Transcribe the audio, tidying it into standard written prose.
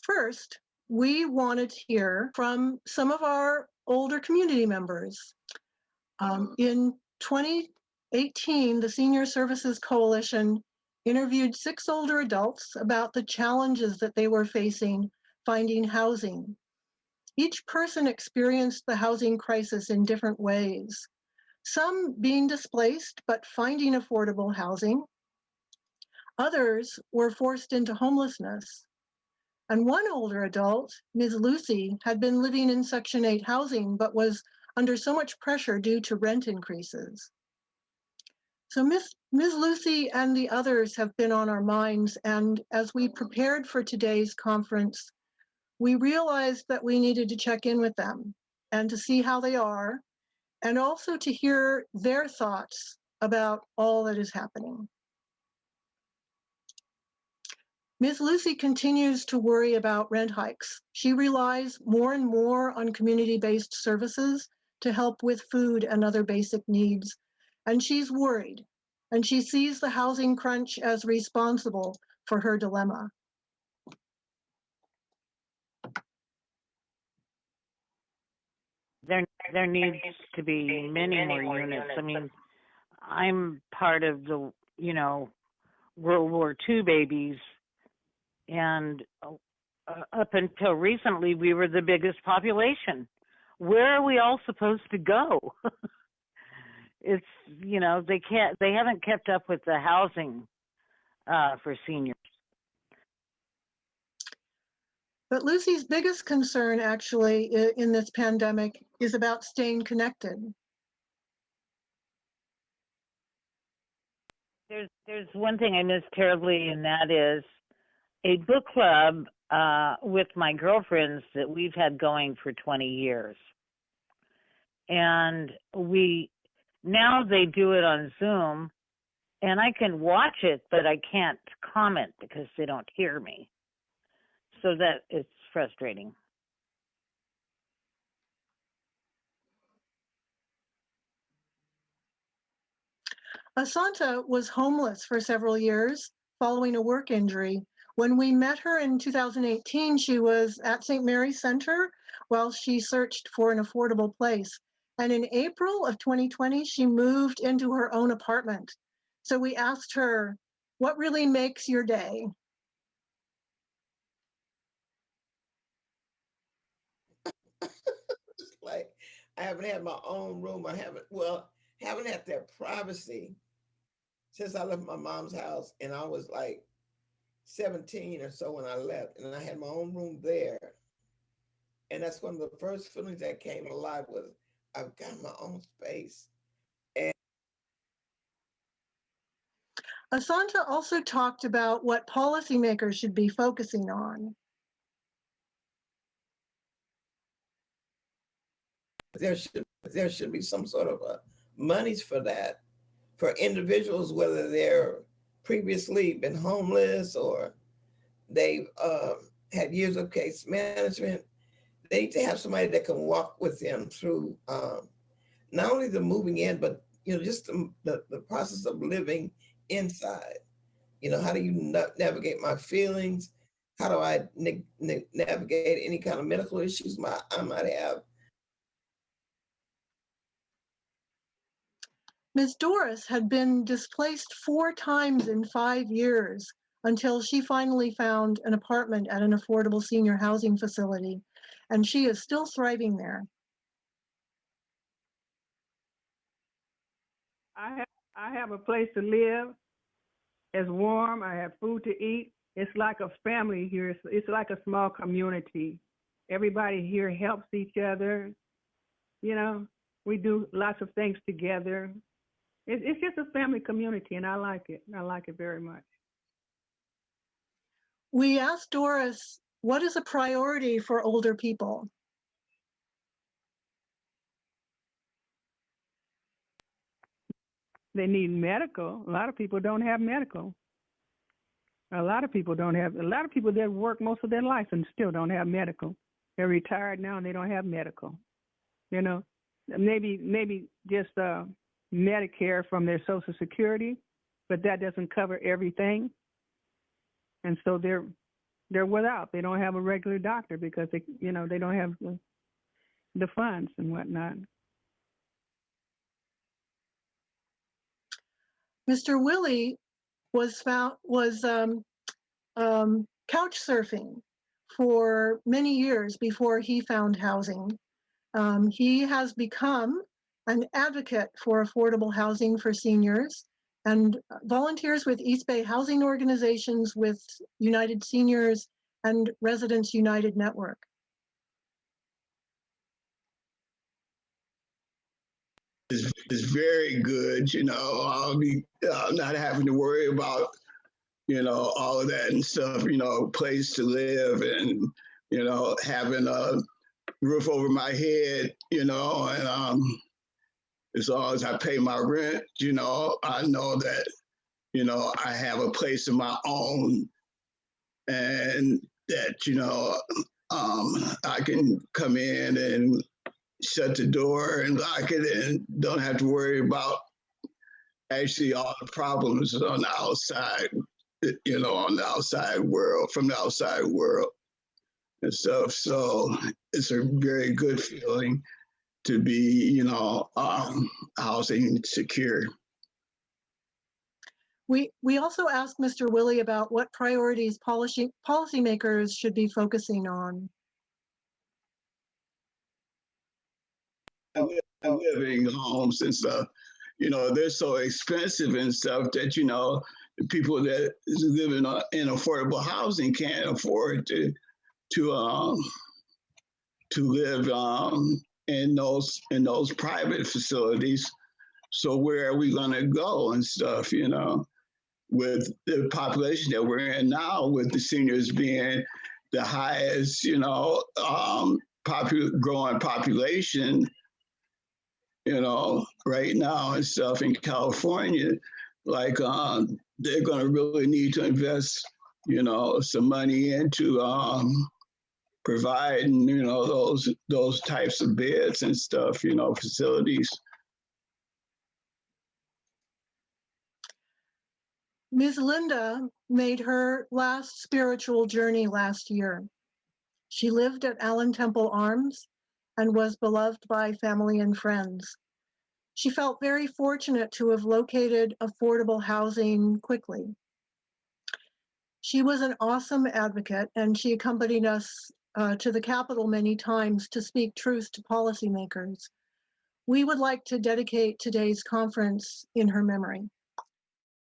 First, we wanted to hear from some of our older community members. In 2018, the Senior Services Coalition interviewed 6 older adults about the challenges that they were facing finding housing. Each person experienced the housing crisis in different ways. Some being displaced but finding affordable housing. Others were forced into homelessness. And one older adult, Ms. Lucy, had been living in Section 8 housing, but was under so much pressure due to rent increases. So Ms. Lucy and the others have been on our minds, and as we prepared for today's conference, we realized that we needed to check in with them and to see how they are, and also to hear their thoughts about all that is happening. Ms. Lucy continues to worry about rent hikes. She relies more and more on community-based services to help with food and other basic needs, and she's worried, and she sees the housing crunch as responsible for her dilemma. There needs to be many more units. I mean, I'm part of the, World War II babies, and up until recently, we were the biggest population. Where are we all supposed to go? It's, they haven't kept up with the housing for seniors. But Lucy's biggest concern, actually, in this pandemic is about staying connected. There's one thing I miss terribly, and that is a book club with my girlfriends that we've had going for 20 years. And now they do it on Zoom, and I can watch it, but I can't comment because they don't hear me. So that it's frustrating. Asanta was homeless for several years following a work injury. When we met her in 2018, she was at St. Mary's Center while she searched for an affordable place. And in April of 2020, she moved into her own apartment. So we asked her, what really makes your day? It's like I haven't had my own room. Haven't had that privacy since I left my mom's house, and I was like 17 or so when I left, and I had my own room there. And that's one of the first feelings that came alive was I've got my own space. And Asanta also talked about what policymakers should be focusing on. there should be some sort of a monies for that, for individuals, whether they're previously been homeless or they've had years of case management. They need to have somebody that can walk with them through not only the moving in, but just the process of living inside. How do you navigate my feelings? How do I navigate any kind of medical issues I might have? Ms. Doris had been displaced 4 times in 5 years until she finally found an apartment at an affordable senior housing facility, and she is still thriving there. I have a place to live. It's warm. I have food to eat. It's like a family here. It's like a small community. Everybody here helps each other. We do lots of things together. It's just a family community, and I like it. I like it very much. We asked Doris, what is a priority for older people? They need medical. A lot of people don't have medical. A lot of people that work most of their life and still don't have medical. They're retired now and they don't have medical. Maybe just Medicare from their Social Security, but that doesn't cover everything. And so they're without. They don't have a regular doctor because they don't have the funds and whatnot. Mr. Willie was couch surfing for many years before he found housing. He has become an advocate for affordable housing for seniors and volunteers with East Bay Housing Organizations, with United Seniors and Residents United Network. Is very good, I'll be not having to worry about, all of that and stuff, place to live and, having a roof over my head, and as long as I pay my rent, I know that, I have a place of my own and that, I can come in and shut the door and lock it and don't have to worry about actually all the problems on the outside, on the outside world, from the outside world and stuff. So it's a very good feeling to be, housing secure. We also asked Mr. Willie about what priorities policymakers should be focusing on. Living homes and stuff, they're so expensive and stuff that, the people that live in affordable housing can't afford to live in those private facilities. So where are we going to go and stuff, with the population that we're in now, with the seniors being the highest, growing population, right now and stuff in California, like they're going to really need to invest, some money into providing, those types of beds and stuff, facilities. Ms. Linda made her last spiritual journey last year. She lived at Allen Temple Arms and was beloved by family and friends. She felt very fortunate to have located affordable housing quickly. She was an awesome advocate, and she accompanied us to the Capitol many times to speak truth to policymakers. We would like to dedicate today's conference in her memory.